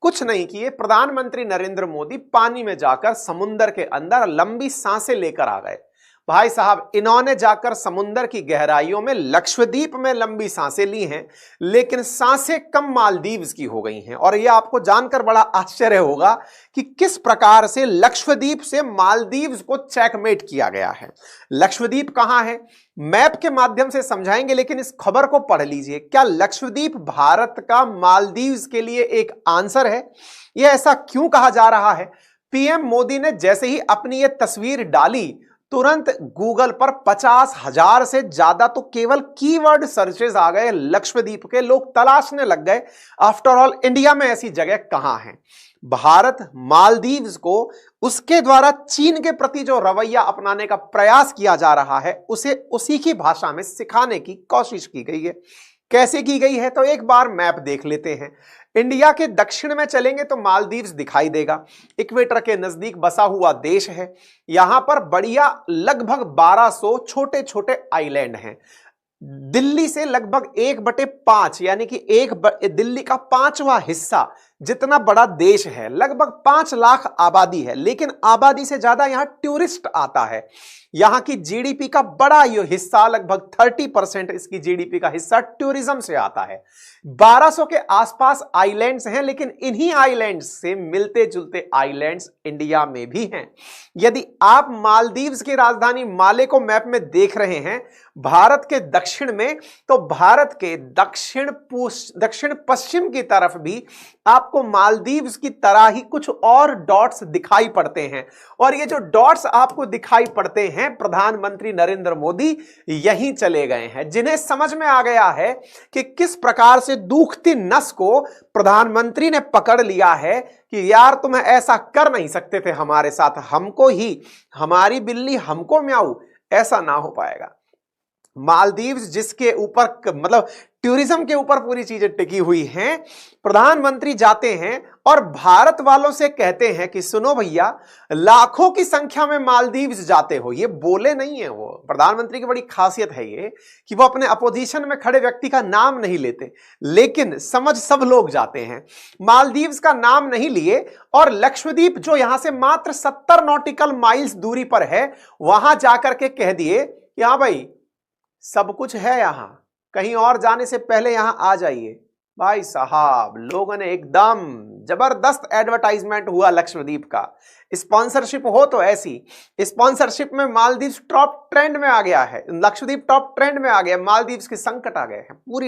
कुछ नहीं किए, प्रधानमंत्री नरेंद्र मोदी पानी में जाकर समुद्र के अंदर लंबी सांसें लेकर आ गए। भाई साहब, इन्होंने जाकर समुद्र की गहराइयों में लक्षद्वीप में लंबी सांसें ली हैं, लेकिन सांसें कम मालदीव्स की हो गई हैं। और यह आपको जानकर बड़ा आश्चर्य होगा कि किस प्रकार से लक्षद्वीप से मालदीव्स को चेकमेट किया गया है। लक्षद्वीप कहां है, मैप के माध्यम से समझाएंगे, लेकिन इस खबर को पढ़ लीजिए। क्या लक्षद्वीप भारत का मालदीव्स के लिए एक आंसर है? यह ऐसा क्यों कहा जा रहा है? पीएम मोदी ने जैसे ही अपनी यह तस्वीर डाली, तुरंत गूगल पर 50,000 से ज्यादा तो केवल कीवर्ड सर्चेस आ गए लक्षद्वीप के। लोग तलाशने लग गए, आफ्टर ऑल इंडिया में ऐसी जगह कहां है। भारत मालदीव्स को उसके द्वारा चीन के प्रति जो रवैया अपनाने का प्रयास किया जा रहा है, उसे उसी की भाषा में सिखाने की कोशिश की गई है। कैसे की गई है, तो एक बार मैप देख लेते हैं। इंडिया के दक्षिण में चलेंगे तो मालदीव्स दिखाई देगा। इक्वेटर के नजदीक बसा हुआ देश है। यहां पर बढ़िया लगभग 1200 छोटे छोटे आइलैंड हैं। दिल्ली से लगभग 1/5 यानी कि दिल्ली का 5वां हिस्सा जितना बड़ा देश है, लगभग 5 लाख आबादी है। लेकिन आबादी से ज्यादा यहां टूरिस्ट आता है। यहां की जीडीपी का बड़ा ये हिस्सा, लगभग 30% इसकी जीडीपी का हिस्सा टूरिज्म से आता है। 1200 के आसपास आइलैंड्स हैं, लेकिन इन्हीं आइलैंड्स से मिलते जुलते आइलैंड्स इंडिया में भी हैं। यदि आप मालदीव्स की राजधानी माले को मैप में देख रहे हैं भारत के दक्षिण में, तो भारत के दक्षिण पश्चिम की तरफ भी आपको मालदीव्स की तरह ही कुछ और डॉट्स दिखाई पड़ते हैं। और ये जो डॉट्स आपको दिखाई पड़ते हैं, प्रधानमंत्री नरेंद्र मोदी यहीं चले गए हैं, जिन्हें समझ में आ गया है कि किस प्रकार से दुखती नस को प्रधानमंत्री ने पकड़ लिया है कि यार तुम ऐसा कर नहीं सकते थे हमारे साथ, हमको ही हमारी बिल्ली हमको म्याऊ, ऐसा ना हो पाएगा। मालदीव्स जिसके ऊपर मतलब टूरिज्म के ऊपर पूरी चीजें टिकी हुई हैं, प्रधानमंत्री जाते हैं और भारत वालों से कहते हैं कि सुनो भैया, लाखों की संख्या में मालदीव्स जाते हो। ये बोले नहीं है, वो प्रधानमंत्री की बड़ी खासियत है ये कि वो अपने अपोजिशन में खड़े व्यक्ति का नाम नहीं लेते, लेकिन समझ सब लोग जाते हैं। मालदीव्स का नाम नहीं लिए और लक्षद्वीप जो यहां से मात्र 70 नॉटिकल माइल्स दूरी पर है, वहां जाकर के कह दिए कि हाँ भाई सब कुछ है, यहां कहीं और जाने से पहले यहां आ जाइए। भाई साहब, लोगों ने एकदम जबरदस्त एडवर्टाइजमेंट हुआ लक्षद्वीप का। स्पॉन्सरशिप हो तो ऐसी, स्पॉन्सरशिप में मालदीव्स टॉप ट्रेंड में आ गया है, लक्षद्वीप टॉप ट्रेंड में आ गया, मालदीव्स के संकट आ गए हैं पूरी